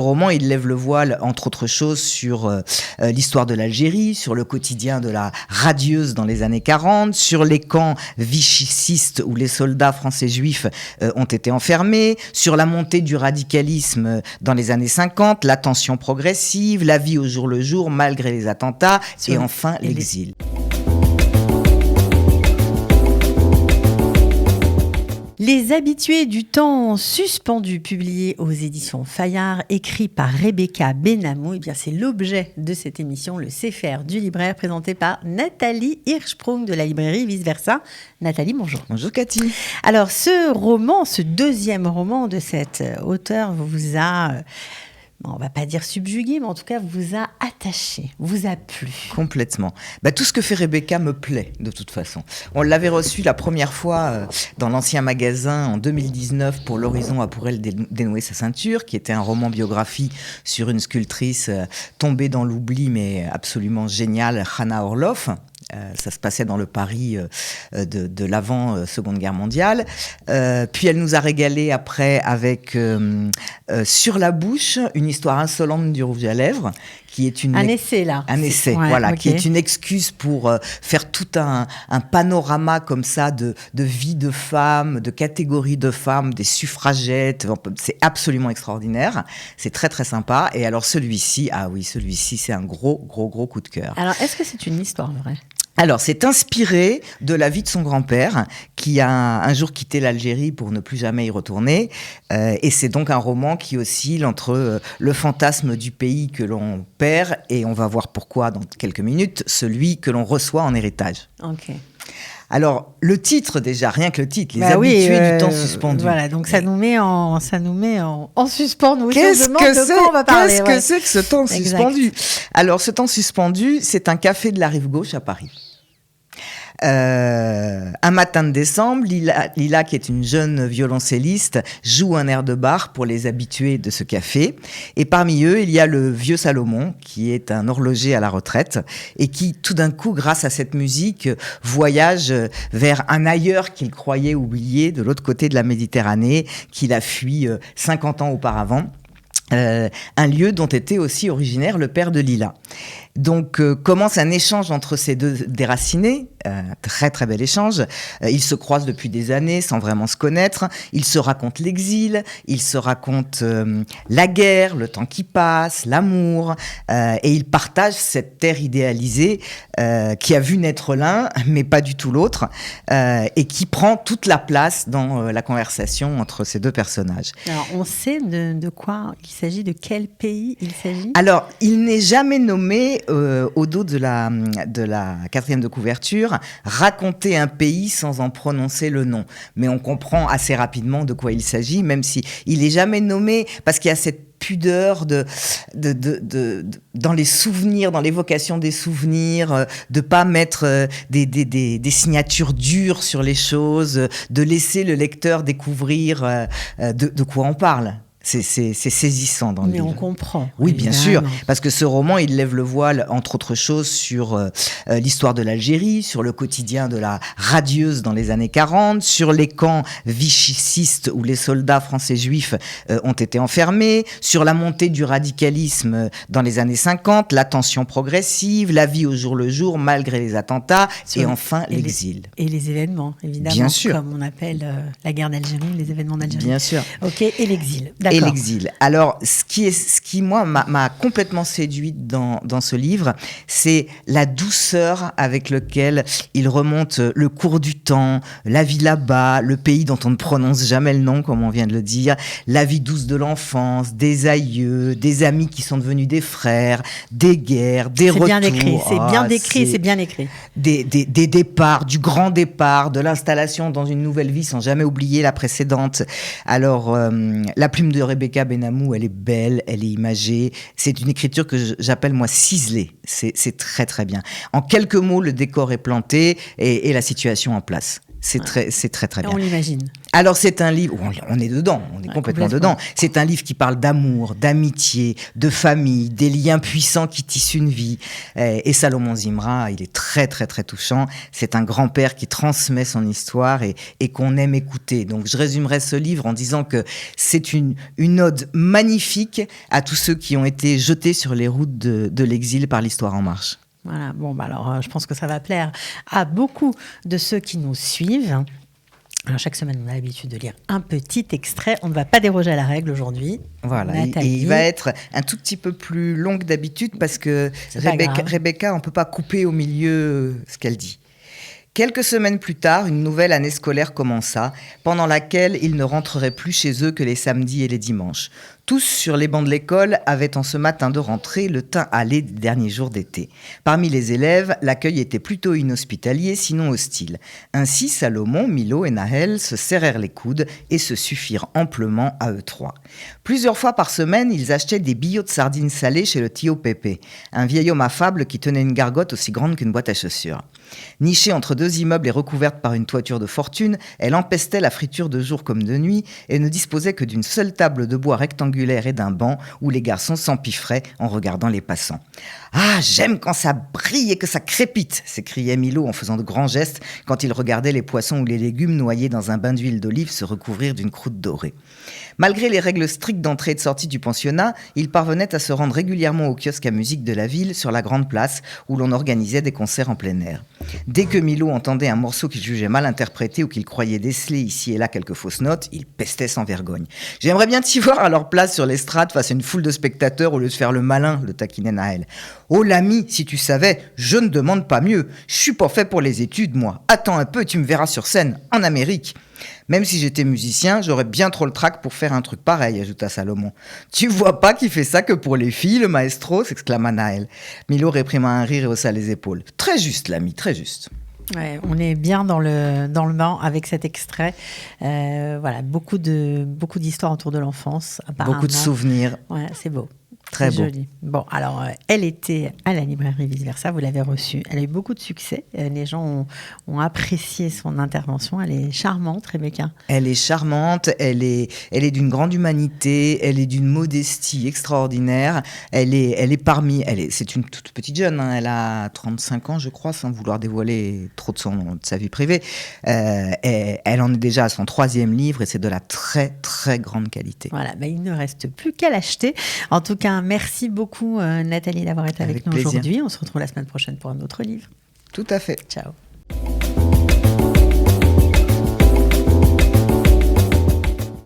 roman, il lève le voile, entre autres choses, sur l'histoire de l'Algérie, sur le quotidien de la radieuse dans les années 40, sur les camps vichicistes où les soldats français juifs ont été enfermés, sur la montée du radicalisme dans les années 50, la tension progressive, la vie au jour le jour malgré les attentats, et enfin l'exil. Les habitués du temps suspendu, publié aux éditions Fayard, écrit par Rebecca Benamou, eh bien c'est l'objet de cette émission, le Sefer du libraire, présenté par Nathalie Hirschsprung de la librairie Vice Versa. Nathalie, bonjour. Bonjour Cathy. Alors ce roman, ce deuxième roman de cet auteur vous a... on va pas dire subjugué, mais en tout cas vous a attaché, vous a plu. Complètement. Tout ce que fait Rebecca me plaît, de toute façon. On l'avait reçu la première fois dans l'ancien magasin en 2019 pour L'Horizon a pour elle dénouer sa ceinture, qui était un roman biographie sur une sculptrice tombée dans l'oubli, mais absolument géniale, Hannah Orloff. Ça se passait dans le Paris de l'avant-Seconde Guerre mondiale. Puis elle nous a régalé après avec Sur la bouche, une histoire insolente du rouge à lèvres, qui est un essai là. Un essai, ouais, voilà, okay. Qui est une excuse pour faire tout un panorama comme ça de vie de femmes, de catégories de femmes, des suffragettes. C'est absolument extraordinaire. C'est très très sympa. Et alors celui-ci, c'est un gros coup de cœur. Alors est-ce que c'est une histoire vraie ? Alors, c'est inspiré de la vie de son grand-père, qui a un jour quitté l'Algérie pour ne plus jamais y retourner. Et c'est donc un roman qui oscille entre le fantasme du pays que l'on perd, et on va voir pourquoi dans quelques minutes, celui que l'on reçoit en héritage. Ok. Alors, le titre déjà, rien que le titre, Les habitués du temps suspendu. Voilà, donc ça nous met en suspens. Nous Qu'est-ce que c'est que ce temps suspendu ? Alors, ce temps suspendu, c'est un café de la rive gauche à Paris. Un matin de décembre, Lila, qui est une jeune violoncelliste, joue un air de bar pour les habitués de ce café. Et parmi eux, il y a le vieux Salomon, qui est un horloger à la retraite et qui, tout d'un coup, grâce à cette musique, voyage vers un ailleurs qu'il croyait oublié, de l'autre côté de la Méditerranée, qu'il a fui 50 ans auparavant. Un lieu dont était aussi originaire le père de Lila. Donc commence un échange entre ces deux déracinés, très très bel échange. Ils se croisent depuis des années sans vraiment se connaître. Ils se racontent l'exil, ils se racontent la guerre, le temps qui passe, l'amour, et ils partagent cette terre idéalisée qui a vu naître l'un, mais pas du tout l'autre, et qui prend toute la place dans la conversation entre ces deux personnages. Alors on sait de quoi il s'agit, de quel pays il s'agit ? Alors il n'est jamais nommé. Au dos de la quatrième de couverture, raconter un pays sans en prononcer le nom. Mais on comprend assez rapidement de quoi il s'agit, même si il n'est jamais nommé, parce qu'il y a cette pudeur dans les souvenirs, dans l'évocation des souvenirs, de pas mettre des signatures dures sur les choses, de laisser le lecteur découvrir de quoi on parle. C'est saisissant dans le livre. Mais on comprend. Oui, évidemment. bien sûr, parce que ce roman, il lève le voile, entre autres choses, sur l'histoire de l'Algérie, sur le quotidien de la radieuse dans les années 40, sur les camps vichicistes où les soldats français juifs ont été enfermés, sur la montée du radicalisme dans les années 50, la tension progressive, la vie au jour le jour malgré les attentats, et enfin l'exil. Et les événements, évidemment. Bien sûr. Comme on appelle la guerre d'Algérie, les événements d'Algérie. Bien sûr. Ok, et l'exil. D'accord. Et l'exil. Alors, ce qui moi, m'a complètement séduite dans ce livre, c'est la douceur avec laquelle il remonte le cours du temps, la vie là-bas, le pays dont on ne prononce jamais le nom, comme on vient de le dire, la vie douce de l'enfance, des aïeux, des amis qui sont devenus des frères, des guerres, des retours. C'est bien écrit. Des départs, du grand départ, de l'installation dans une nouvelle vie sans jamais oublier la précédente. Alors, la plume de Rebecca Benamou, elle est belle, elle est imagée. C'est une écriture que j'appelle, moi, ciselée. C'est très, très bien. En quelques mots, le décor est planté et la situation en place. C'est très bien. On l'imagine. Alors c'est un livre, on est dedans, on est complètement dedans. C'est un livre qui parle d'amour, d'amitié, de famille, des liens puissants qui tissent une vie. Et Salomon Zimra, il est très très très touchant. C'est un grand-père qui transmet son histoire et qu'on aime écouter. Donc je résumerai ce livre en disant que c'est une ode magnifique à tous ceux qui ont été jetés sur les routes de l'exil par l'Histoire en marche. Voilà, alors je pense que ça va plaire à beaucoup de ceux qui nous suivent. Alors chaque semaine, on a l'habitude de lire un petit extrait. On ne va pas déroger à la règle aujourd'hui. Voilà, et il va être un tout petit peu plus long que d'habitude parce que Rebecca, on ne peut pas couper au milieu ce qu'elle dit. Quelques semaines plus tard, une nouvelle année scolaire commença, pendant laquelle ils ne rentreraient plus chez eux que les samedis et les dimanches. Tous sur les bancs de l'école avaient en ce matin de rentrée le teint hâlé des derniers jours d'été. Parmi les élèves, l'accueil était plutôt inhospitalier, sinon hostile. Ainsi, Salomon, Milo et Nahel se serrèrent les coudes et se suffirent amplement à eux trois. Plusieurs fois par semaine, ils achetaient des billots de sardines salées chez le Tio Pépé, un vieil homme affable qui tenait une gargote aussi grande qu'une boîte à chaussures. Nichée entre deux immeubles et recouverte par une toiture de fortune, elle empestait la friture de jour comme de nuit et ne disposait que d'une seule table de bois rectangulaire et d'un banc où les garçons s'empiffraient en regardant les passants. « Ah, j'aime quand ça brille et que ça crépite !» s'écriait Milo en faisant de grands gestes quand il regardait les poissons ou les légumes noyés dans un bain d'huile d'olive se recouvrir d'une croûte dorée. Malgré les règles strictes d'entrée et de sortie du pensionnat, il parvenait à se rendre régulièrement au kiosque à musique de la ville sur la grande place où l'on organisait des concerts en plein air. Dès que Milo entendait un morceau qu'il jugeait mal interprété ou qu'il croyait déceler ici et là quelques fausses notes, il pestait sans vergogne. « J'aimerais bien t'y voir à leur place sur l'estrade face à une foule de spectateurs au lieu de faire le malin, le taquinait Nahel. Oh l'ami, si tu savais, je ne demande pas mieux. Je suis pas fait pour les études, moi. Attends un peu et tu me verras sur scène, en Amérique. Même si j'étais musicien, j'aurais bien trop le trac pour faire un truc pareil, ajouta Salomon. Tu vois pas qu'il fait ça que pour les filles, le maestro, s'exclama Nahel. Milo réprima un rire et haussa les épaules. Très juste, l'ami, très juste. Ouais, on est bien dans le banc avec cet extrait. Voilà, beaucoup d'histoires autour de l'enfance. Beaucoup de souvenirs. Ouais, c'est beau. Très beau. Joli. Bon, alors, elle était à la librairie Vice Versa, vous l'avez reçue. Elle a eu beaucoup de succès. Les gens ont apprécié son intervention. Elle est charmante, Rebecca. Elle est charmante, elle est d'une grande humanité, elle est d'une modestie extraordinaire. C'est une toute petite jeune, hein, elle a 35 ans, je crois, sans vouloir dévoiler trop de sa vie privée. Elle en est déjà à son 3e livre et c'est de la très, très grande qualité. Voilà, il ne reste plus qu'à l'acheter. En tout cas, merci beaucoup Nathalie d'avoir été avec nous aujourd'hui. On se retrouve la semaine prochaine pour un autre livre. Tout à fait. Ciao.